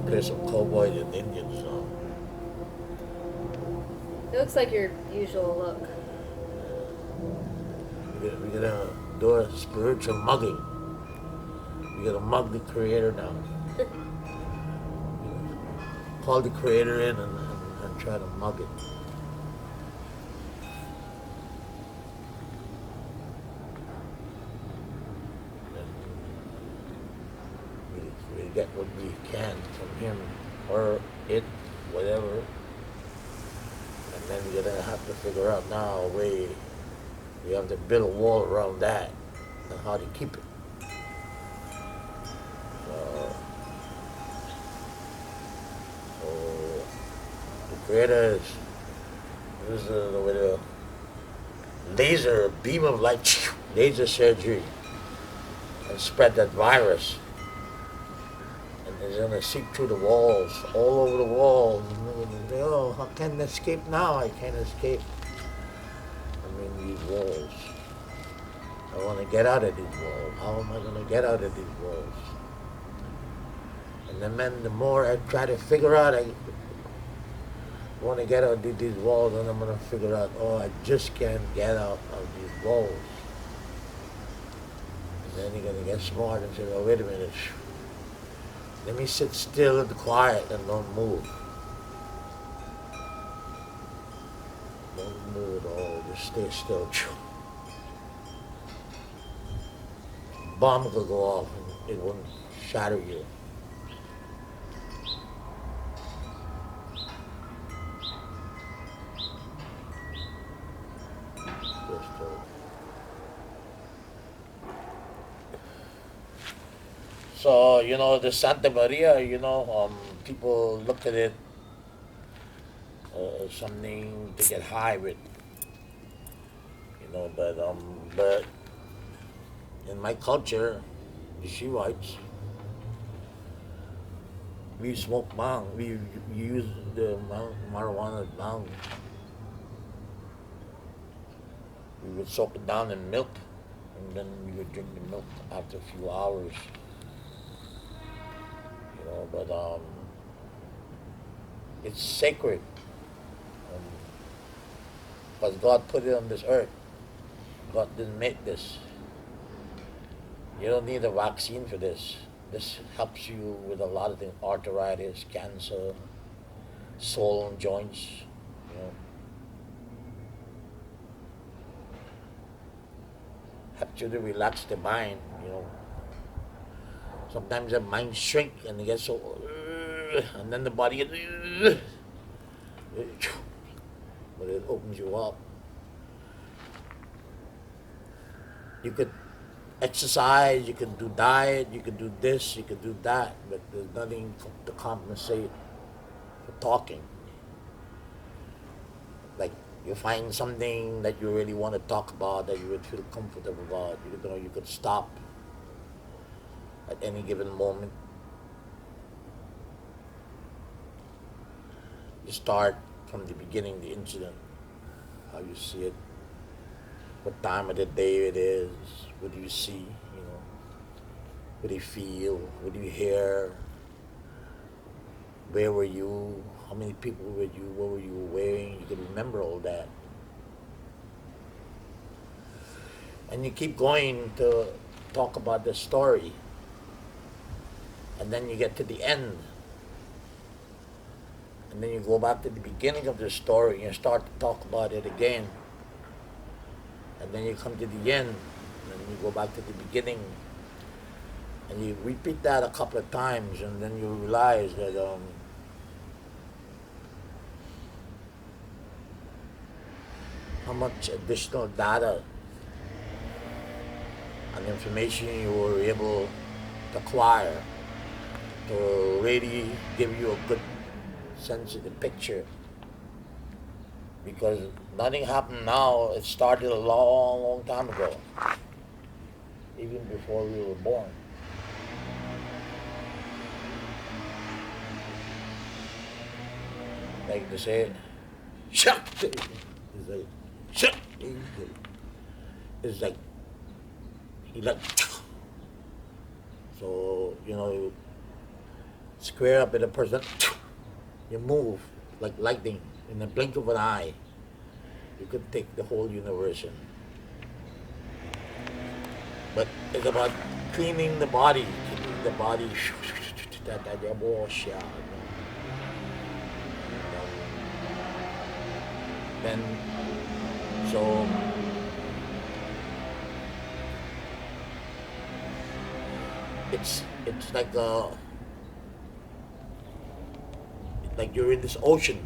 Play some cowboys and Indians song. It looks like your usual look. We're gonna do a spiritual mugging. We're gonna mug the creator now. Call the creator in and try to mug it. We get what we can from him or it, whatever. And then we're gonna have to figure out now a way. We have to build a wall around that and how to keep it. So, so the creator is with a laser beam of light, laser surgery, and spread that virus. And it's gonna seep through the walls, all over the walls. And they, oh, how can I escape now? I can't escape. I mean, these walls. I want to get out of these walls. How am I going to get out of these walls? And then the more I try to figure out, I want to get out of these walls, and I'm going to figure out, oh, I just can't get out of these walls. And then you're going to get smart and say, oh, wait a minute. Let me sit still and quiet and don't move. Don't move at all. Just stay still. Bomb could go off and it won't shatter you. So, the Santa Maria, people look at it as something to get high with, but in my culture, the Shivites, we smoke bang. We use the marijuana bang. We would soak it down in milk, and then we would drink the milk after a few hours. But it's sacred. Because God put it on this earth. God didn't make this. You don't need a vaccine for this. This helps you with a lot of things: arthritis, cancer, swollen joints. Helps you to relax the mind. Sometimes the mind shrink and it gets so, and then the body gets, but it opens you up. You could exercise, you can do diet, you can do this, you can do that, but there's nothing to compensate for talking. Like you find something that you really want to talk about, that you would feel comfortable about, you could stop at any given moment. You start from the beginning, the incident, how you see it, what time of the day it is, what do you see, what do you feel, what do you hear, where were you, how many people were you, what were you wearing, you can remember all that. And you keep going to talk about the story, and then you get to the end, and then you go back to the beginning of the story and you start to talk about it again, and then you come to the end, and then you go back to the beginning, and you repeat that a couple of times, and then you realize that how much additional data and information you were able to acquire to really give you a good sense of the picture. Because nothing happened now, it started a long, long time ago, even before we were born. Like they say, sakTijJJ. It's like, sakTijJJ. It's like, he like, so, square up with a person, you move like lightning in the blink of an eye. You could take the whole universe in. But it's about cleaning the body, keeping the body. Then, so it's like you're in this ocean.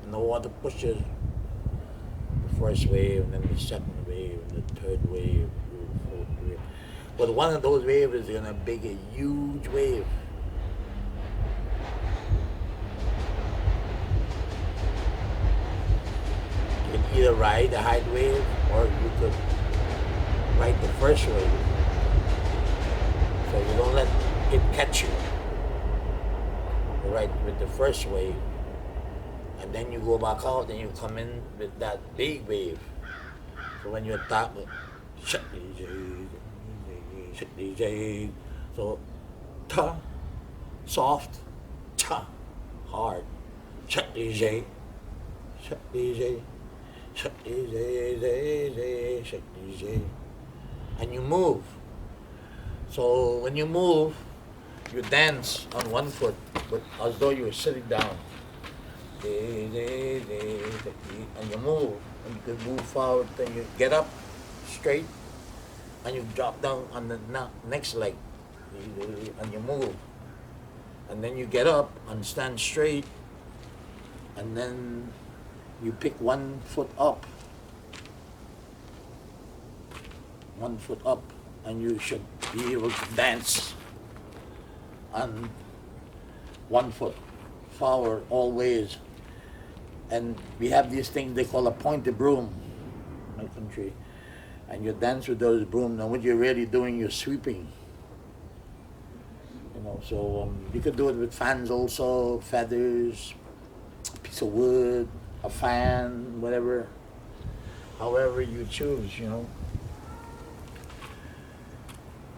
And the water pushes the first wave, and then the second wave, and the third wave, the fourth wave. But one of those waves is gonna make a huge wave. You can either ride the high wave, or you could ride the first wave. So you don't let it catch you. You ride with the first wave, and then you go back out, and you come in with that big wave. So when you attack, sakTijJ. So ta, soft, ta, hard. sakTijJ, sakTijJ, sakTijJ, sakTijJ. And you move. So when you move, you dance on one foot, but as though you were sitting down. And you move, and you can move forward, then you get up straight, and you drop down on the next leg, and you move. And then you get up and stand straight, and then you pick 1 foot up. 1 foot up, and you should be able to dance on 1 foot forward always. And we have these things they call a pointed broom in my country, and you dance with those brooms. Now what you're really doing, you're sweeping. You know, so you could do it with fans also, feathers, a piece of wood, a fan, whatever, however you choose, you know.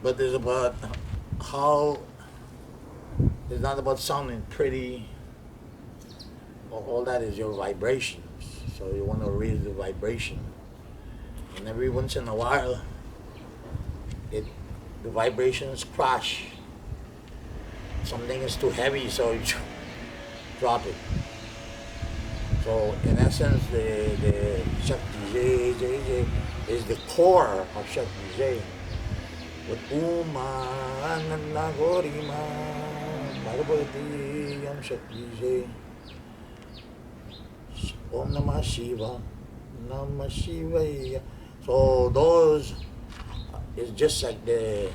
But it's about how, it's not about sounding pretty. All that is your vibrations. So you want to raise the vibration. And every once in a while, the vibrations crash. Something is too heavy, so you drop it. So in essence, the sakTijJ is the core of sakTijJ. With Uma Ananda Gorima Parvati Yam sakTijJ. Om Namah Shiva, Namah Shivaya. So those is just like the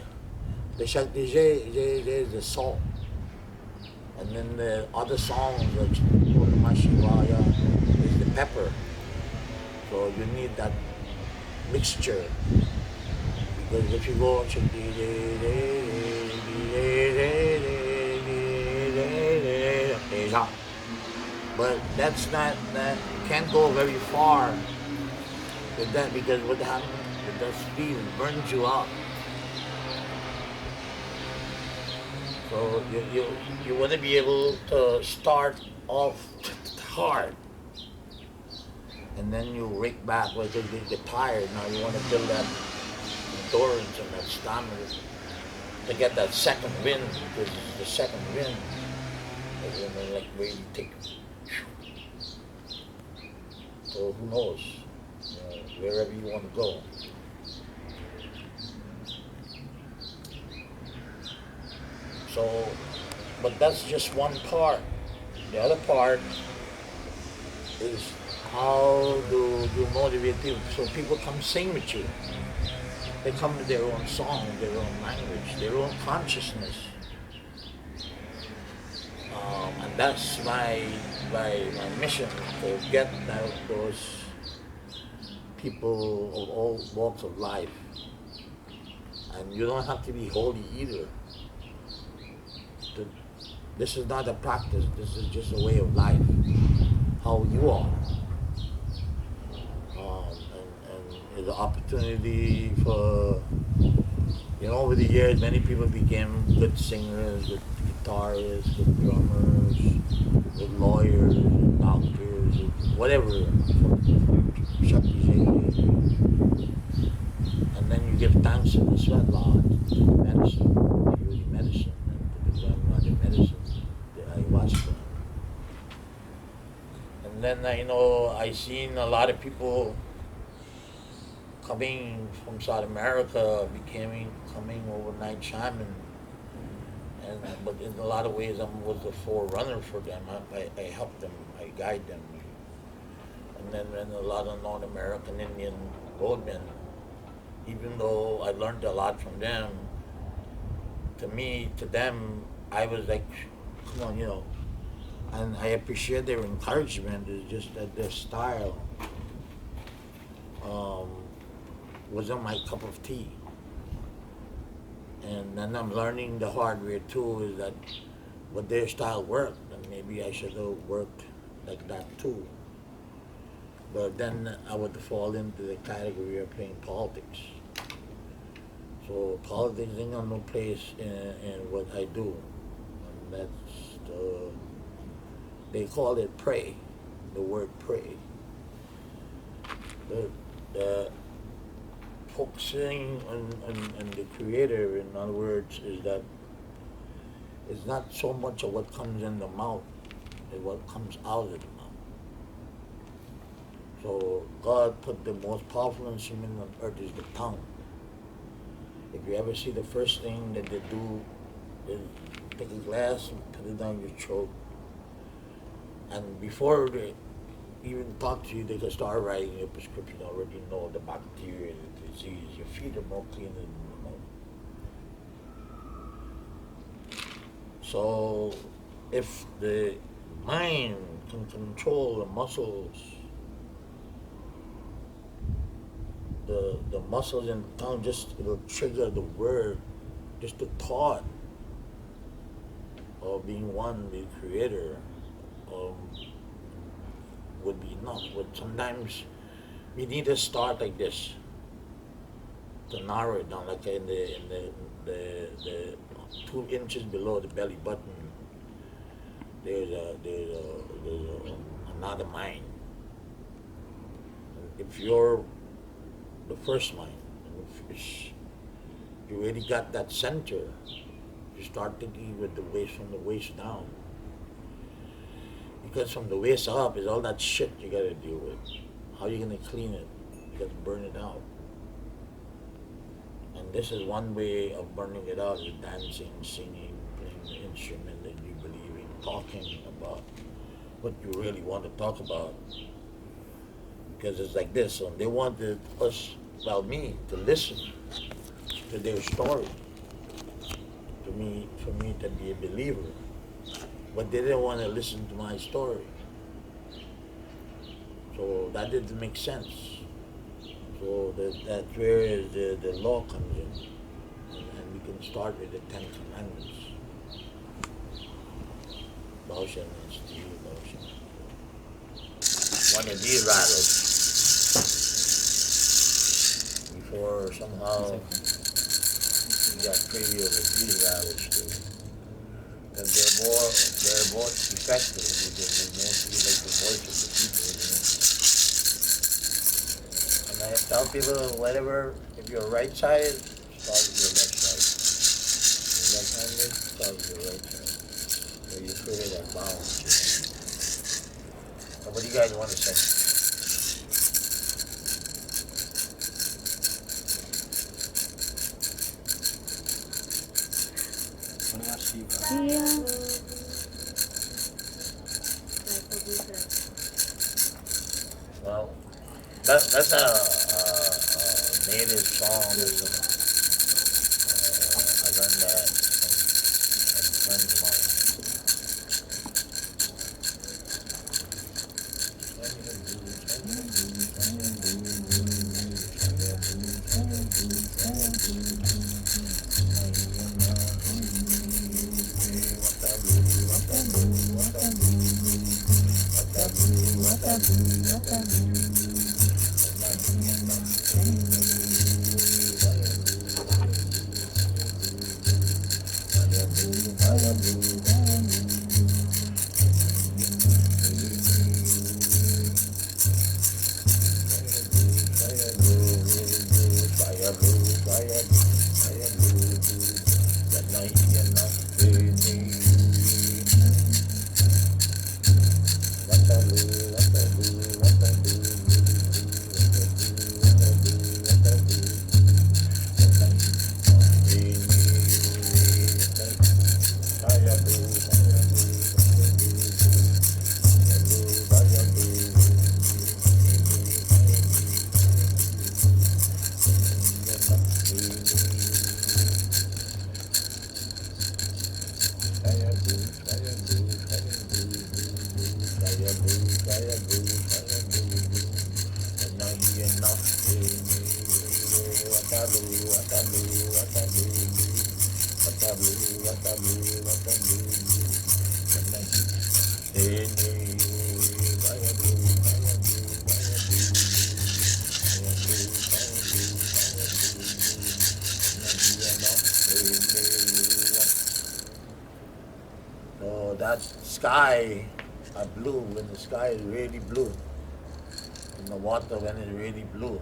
sakTijJ is the salt, and then the other songs like Om Namah Shivaya is the pepper. So you need that mixture, because if you go on sakTijJ, but that's not, that you can't go very far with that, because what happens with that speed, it burns you out. So you want to be able to start off hard, and then you rake back because you get tired. Now you want to build that endurance and that stamina to get that second wind, because the second wind is, you know, like where you take. So who knows, you know, wherever you want to go. So, but that's just one part. The other part is how do you motivate people? So people come sing with you. They come with their own song, their own language, their own consciousness. And that's my mission, to get out those people of all walks of life. And you don't have to be holy either. This is not a practice, this is just a way of life, how you are. And the opportunity for, over the years, many people became good singers, good guitarists, good drummers, good lawyers, doctors, whatever. sakTijJJ. And then you give thanks to the sweat lodge, to the medicine, beauty medicine, and to the grandmother medicine, the ayahuasca. And then I seen a lot of people coming from South America, coming overnight shaman, and but in a lot of ways I was the forerunner for them. I help them, I guide them, and then a lot of North American Indian roadmen. Even though I learned a lot from them, to them, I was like, come on, and I appreciate their encouragement. It's just that their style wasn't my cup of tea. And then I'm learning the hard way too, is that what their style worked, and maybe I should have worked like that too. But then I would fall into the category of playing politics. So politics ain't got no place in what I do. And they call it pray, the word pray. The focusing on the creator, in other words, is that it's not so much of what comes in the mouth, it's what comes out of the mouth. So God put the most powerful instrument on earth is the tongue. If you ever see the first thing that they do is take a glass and put it down your throat, and before they even talk to you, they can start writing your prescription. Already know the bacteria, the disease. Your feet are more clean than you know. So, if the mind can control the muscles, the muscles in the tongue, it'll trigger the word, just the thought of being one, the creator, would be enough. But sometimes we need to start like this to narrow it down, like in the 2 inches below the belly button. There's another mind. If you're the first mind, if you already got that center, you start thinking with the waist, from the waist down. Because from the waist up is all that shit you gotta deal with. How are you gonna clean it? You gotta burn it out. And this is one way of burning it out, is dancing, singing, playing the instrument that you believe in, talking about what you really want to talk about. Because it's like this, so they wanted me to listen to their story, for me to be a believer. But they didn't want to listen to my story. So that didn't make sense. So that's where the law comes in. And we can start with the 10 Commandments. Thou shalt not steal, thou shalt not. One of these rattles. Before somehow we got crazy over these rattles too. Because they're more effective, because they mostly like the voice of the people, And I tell people, whatever, if you're right side, start with your left side. If you're left-handed, start with your right side. So you create that balance, So what do you guys want to say? Shiva. Yeah. Well, that's a native song. I learned that from friends of mine. So that sky are blue when the sky is really blue, and the water when it's really blue,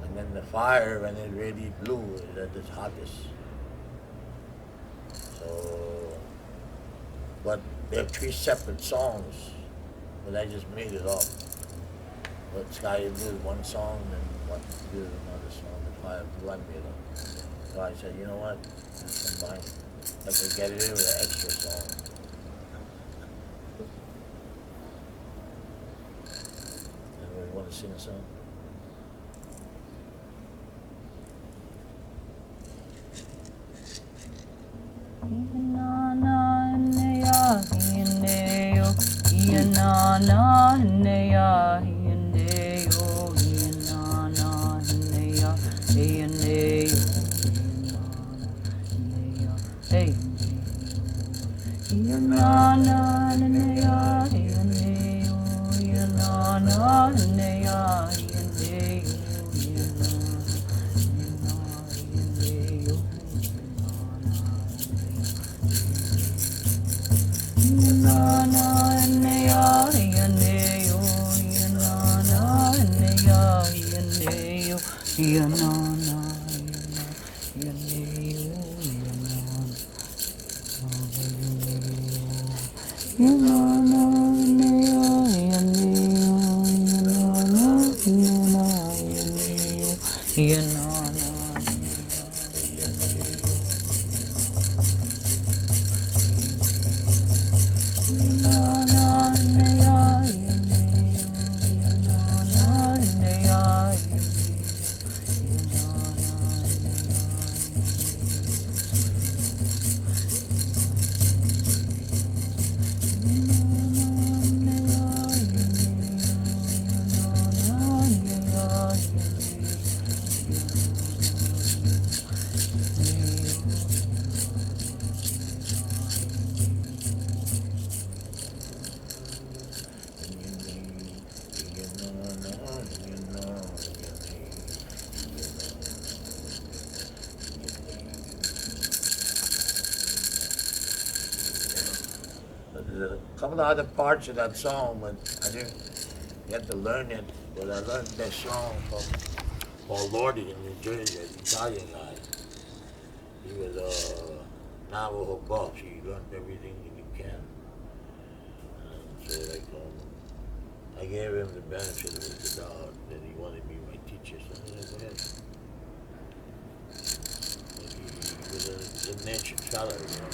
and then the fire when it's really blue is at its hottest. So, but they're three separate songs, but I just made it up. But Sky is Blue is one song, and What Blue is another song, the Fire Blue I made up. So I said, you know what, let's combine it. I could get it in with an extra song. Anybody want to sing a song? There's a couple of other parts of that song, but I didn't get to learn it. But I learned that song from Paul Lordy in New Jersey, an Italian guy. He was a Navajo buff. He learned everything that he can. And so I gave him the benefit of the doubt that he wanted me my teacher. So I said, whatever. But he was a natured fella, you know.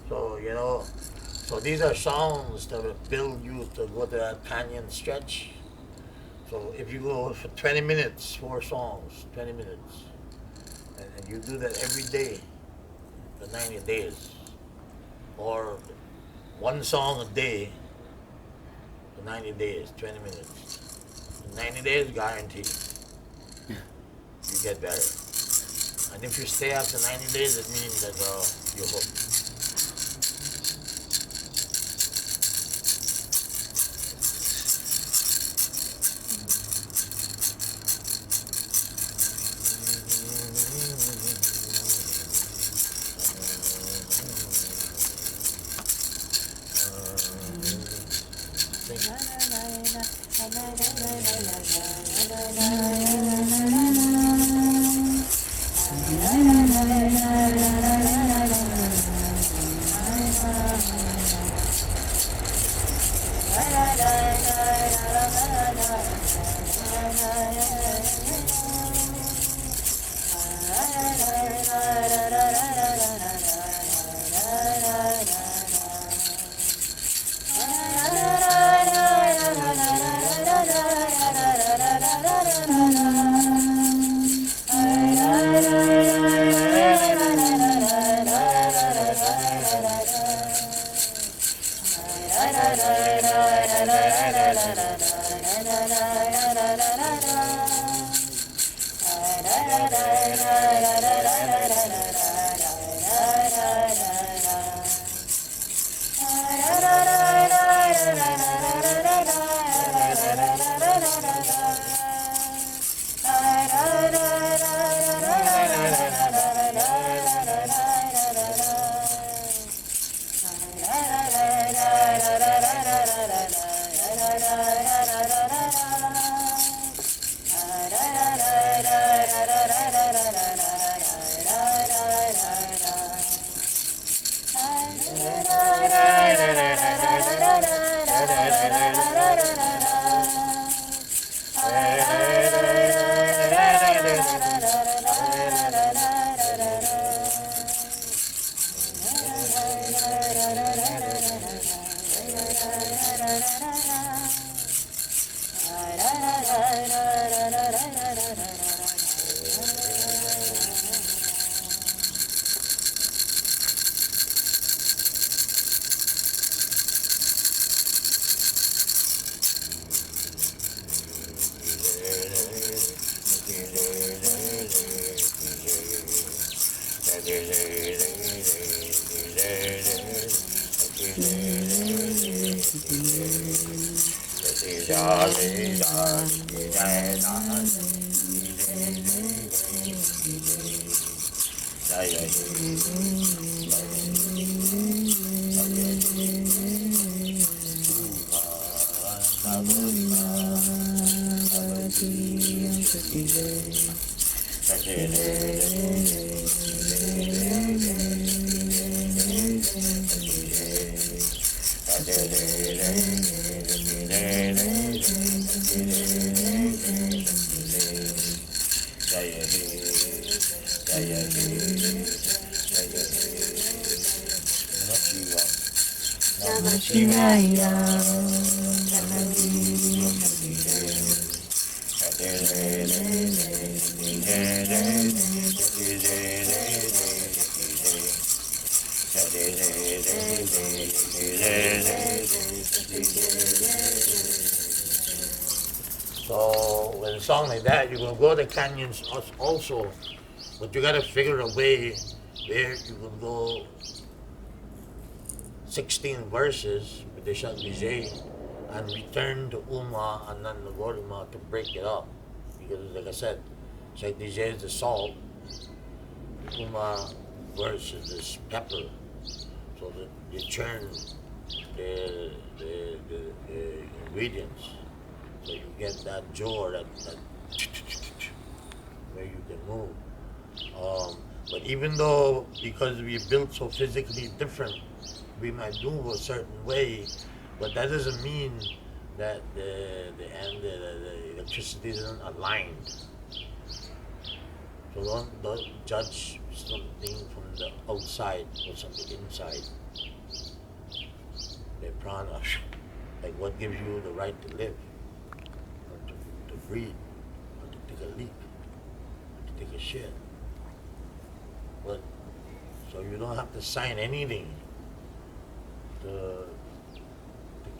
So, you know, so these are songs that will build you to go to that canyon stretch. So if you go for 20 minutes, 4 songs, 20 minutes, and you do that every day for 90 days, or 1 song a day for 90 days, 20 minutes. In 90 days, guaranteed, you get better. And if you stay after 90 days, it means that you're hooked. So with a song like that, you're gonna go to canyons also, but you gotta figure a way where you can go 16 verses with the sakTijJ and return to Uma and then the Gorima to break it up. Because like I said, sakTijJ is the salt. Uma verse is this pepper. So that you churn the ingredients. So you get that jaw, that where you can move. But even though, because we built so physically different, we might move a certain way, but that doesn't mean that the electricity isn't aligned. So don't judge something from the outside or something inside. The prana, like what gives you the right to live, or to breathe, or to take a leak, or to take a shit. But so you don't have to sign anything to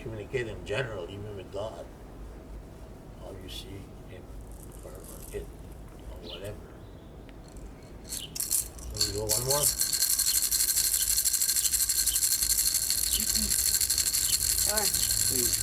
communicate in general, even with God. All you see him or it or whatever. So we go one more. Sure. Please.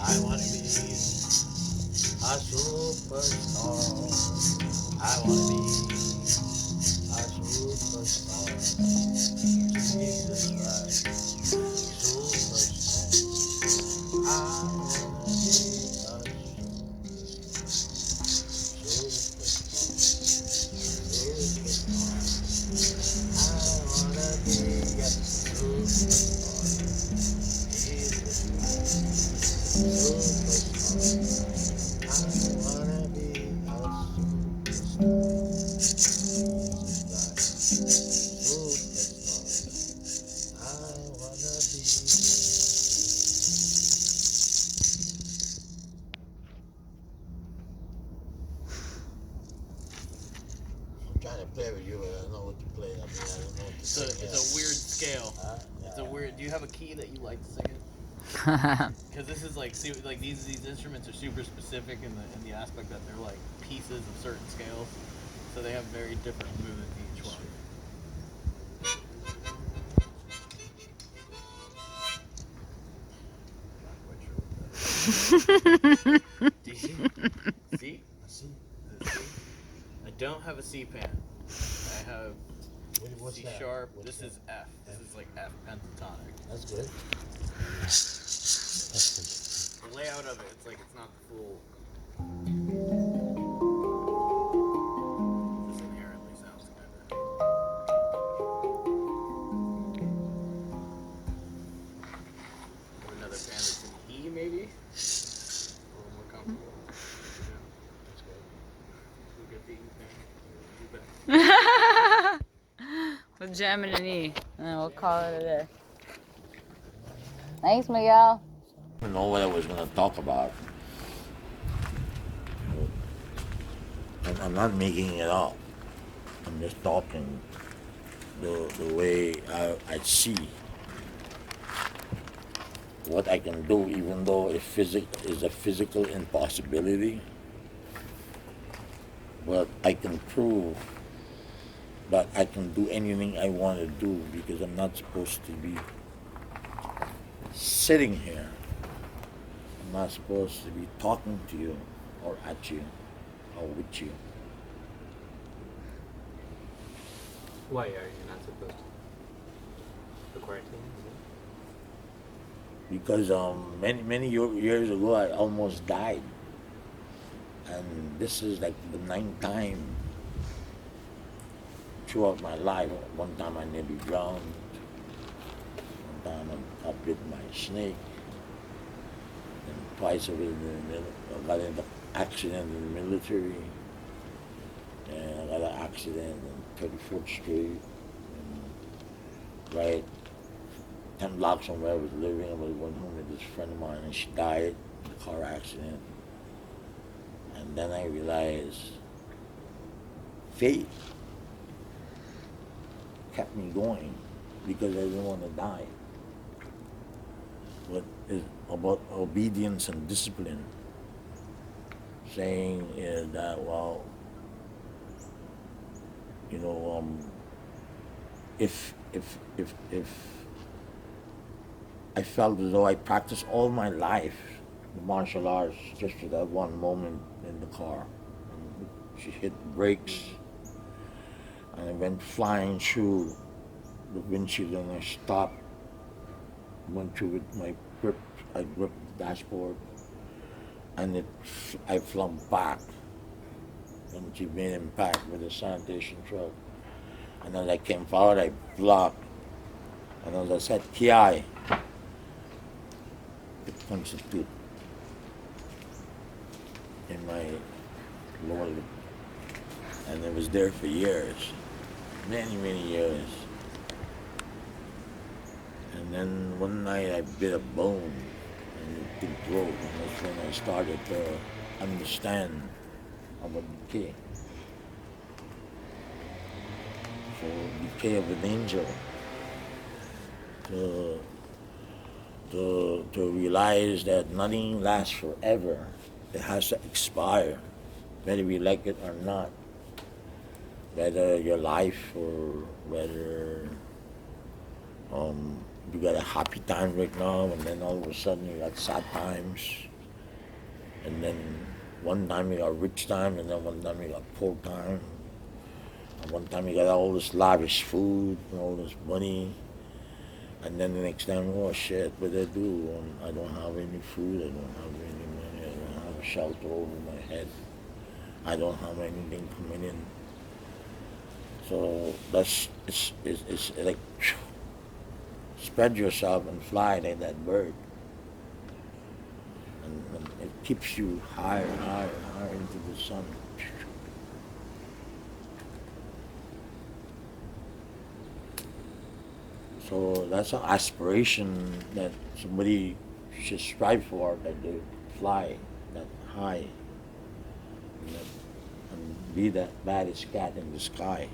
I wanna be a superstar. I wanna be a superstar. Jesus Christ, superstar. I wanna be a trying to play with you, but I don't know what to play. I mean, I don't know what to It's a weird scale. It's a weird. Do you have a key that you like to sing in? Because this is like these instruments are super specific in the aspect that they're like pieces of certain scales, so they have very different movements each one. Do you see? See? See? I don't have a C pan. I have What's C that? sharp. What's This that? is F. This is like F pentatonic. That's good. The layout of it, it's like it's not the full. This inherently sounds kind of. Or another pan that's in E, maybe. A little more comfortable. That's good. We'll get the E pan. We'll jam it in E, and then we'll call it a day. Thanks, Miguel. I don't know what I was going to talk about. I'm not making it up. I'm just talking the way I see what I can do, even though it is a physical impossibility. but I can prove that I can do anything I want to do because I'm not supposed to be sitting here. I'm not supposed to be talking to you or at you or with you. Why are you not supposed to? The quarantine? Because many years ago I almost died, and this is like the ninth time throughout my life. One time I nearly drowned. One time I got bit by a snake. And twice I was I got in an accident in the military. And I got an accident on 34th Street. And right 10 blocks from where I was living, I was going home with this friend of mine, and she died in a car accident. And then I realized faith kept me going because I didn't want to die. But it's about obedience and discipline. Saying that, well, you know, if I felt as though I practiced all my life the martial arts just for that one moment in the car. And she hit the brakes, and I went flying through the windshield, and I stopped, went through with my grip, I gripped the dashboard, and I flung back, and she made impact with a sanitation truck. And as I came forward, I blocked, and as I said, Ki, it punched a tooth in my lower lip. And it was there for years, many years. And then one night I bit a bone and it didn't grow. And that's when I started to understand about decay. So decay of an angel. To realize that nothing lasts forever. It has to expire, whether we like it or not. Whether your life or whether you got a happy time right now, and then all of a sudden you got sad times, and then one time you got rich time, and then one time you got poor time, and one time you got all this lavish food and all this money. And then the next time, oh shit, what do I do? I don't have any food, I don't have any money, I don't have a shelter over my head, I don't have anything coming in. So it's like, spread yourself and fly like that bird. And it keeps you higher and higher and higher into the sun. So that's an aspiration that somebody should strive for, that they fly that high and be that baddest cat in the sky.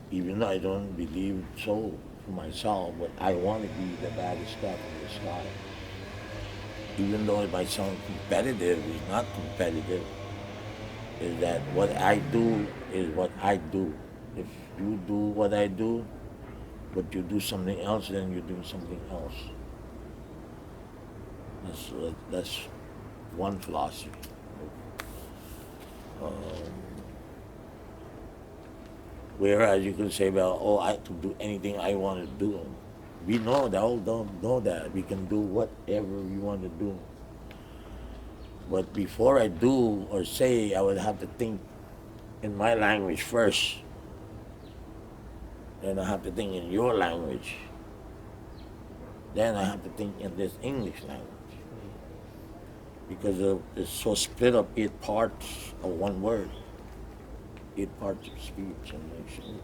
Even though I don't believe so for myself, but I want to be the baddest cat in the sky. Even though it might sound competitive, it's not competitive. Is that what I do is what I do. If you do what I do, but you do something else, then you do something else. That's one philosophy. Whereas you can say, well, oh, I can do anything I want to do. We know that, all don't know that. We can do whatever we want to do. But before I do or say, I would have to think in my language first. Then I have to think in your language. Then I have to think in this English language. Because it's so split up 8 parts of one word. 8 parts of speech and action.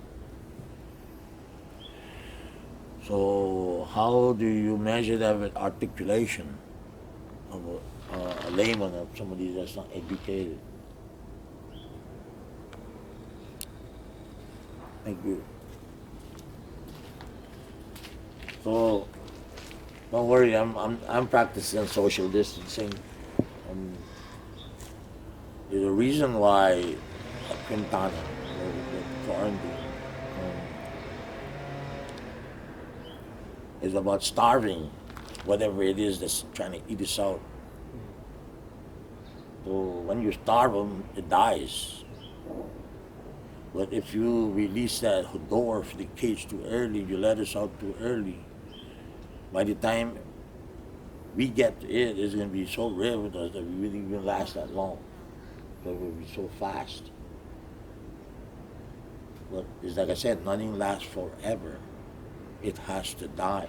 So how do you measure that with articulation of a layman, of somebody that's not educated? Thank you. So don't worry, I'm practicing social distancing. There's a reason why Quintana, the quarantine, is about starving whatever it is that's trying to eat us out. So when you starve them, it dies. But if you release that door for the cage too early, you let us out too early, by the time we get to it, it's going to be so rare with us that we really won't last that long. So it will be so fast. But it's like I said, nothing lasts forever. It has to die.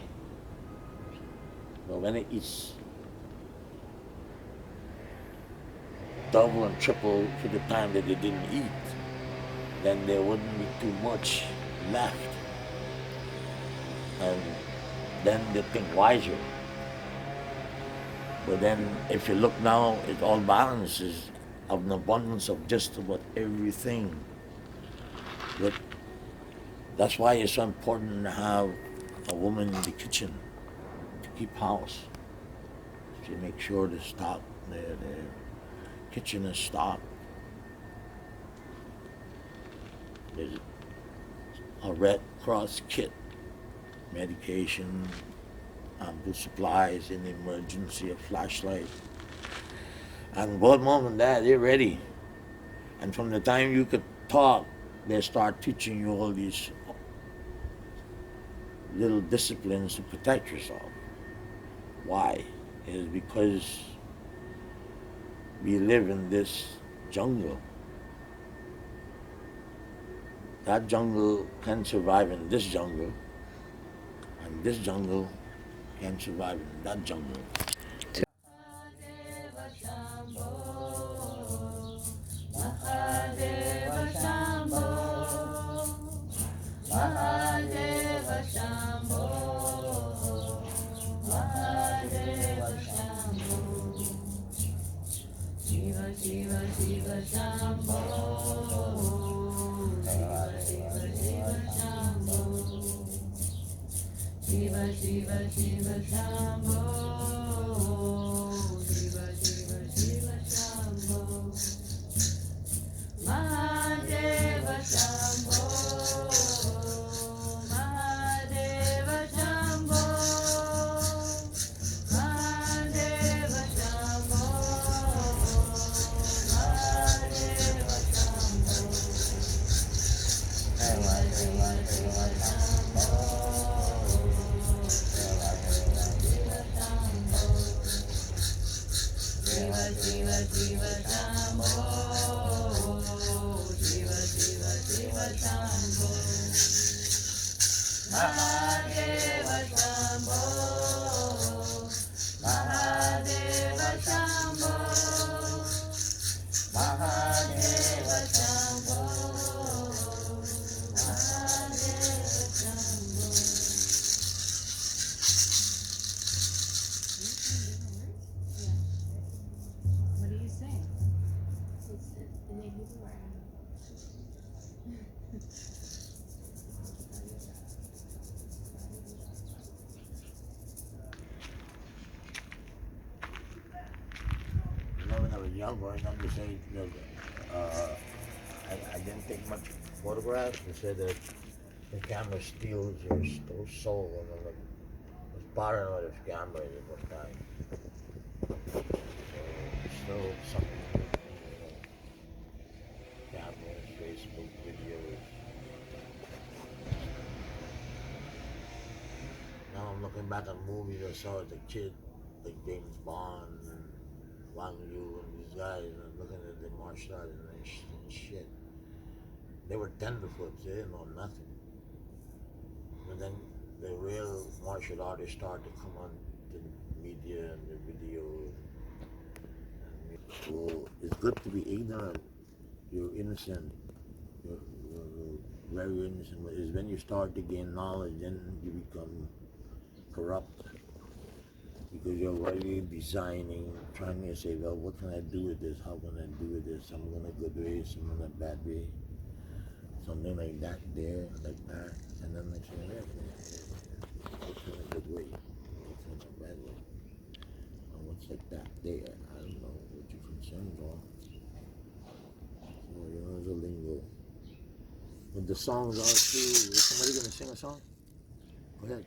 But when it eats double and triple for the time that they didn't eat, then there wouldn't be too much left. And then they think wiser. But then if you look now, it all balances of an abundance of just about everything. But that's why it's so important to have a woman in the kitchen to keep house. To make sure the stock, the kitchen is stocked. There's a Red Cross kit, medication, good supplies in emergency, a flashlight. And both mom and dad, they're ready. And from the time you could talk, they start teaching you all these little disciplines to protect yourself. Why? It is because we live in this jungle. That jungle can survive in this jungle, and this jungle can survive in that jungle. What are you saying? You know, when I was young, growing up, they say, you know, I didn't take much photographs. They said that the camera steals your soul. And I was paranoid of camera at one time. So it's still something with me, you know. Cameras, Facebook videos. Now I'm looking back at movies I saw as a kid, like James Bond and Wang Yu and these guys, and looking at the martial arts and shit. They were tenderfoots, they didn't know nothing. And then the real martial artists started to come on the media and the videos. So it's good to be ignorant. You're innocent. You're very innocent. But it's when you start to gain knowledge, then you become corrupt. Because you're already designing, trying to say, well, what can I do with this? How can I do with this? Some in a good way, some in a bad way. Something like that there, like that. And then next thing, what's in a good way? What's in a bad way? And what's like that there? I don't know what your concerns are. When the songs are too, is somebody gonna sing a song? Go ahead.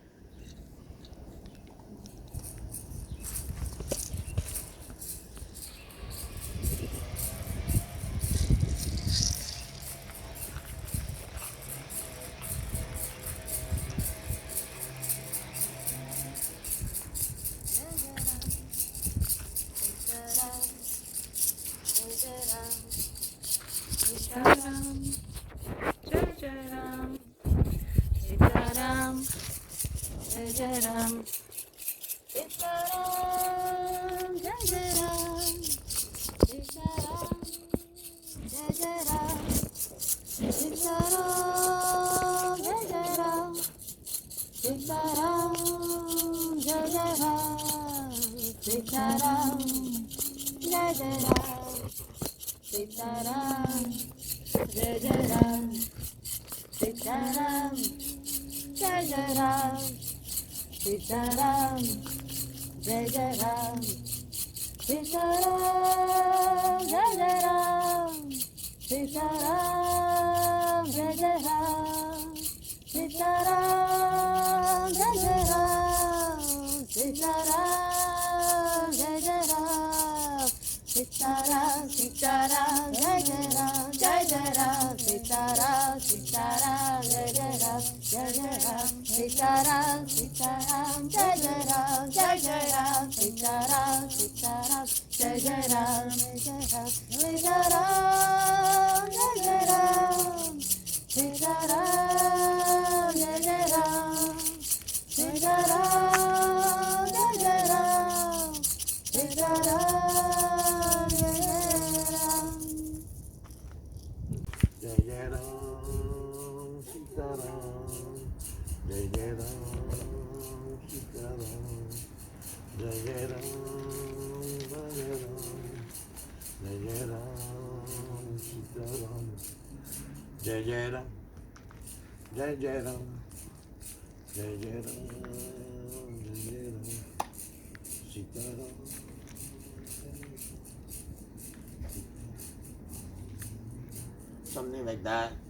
Something like that.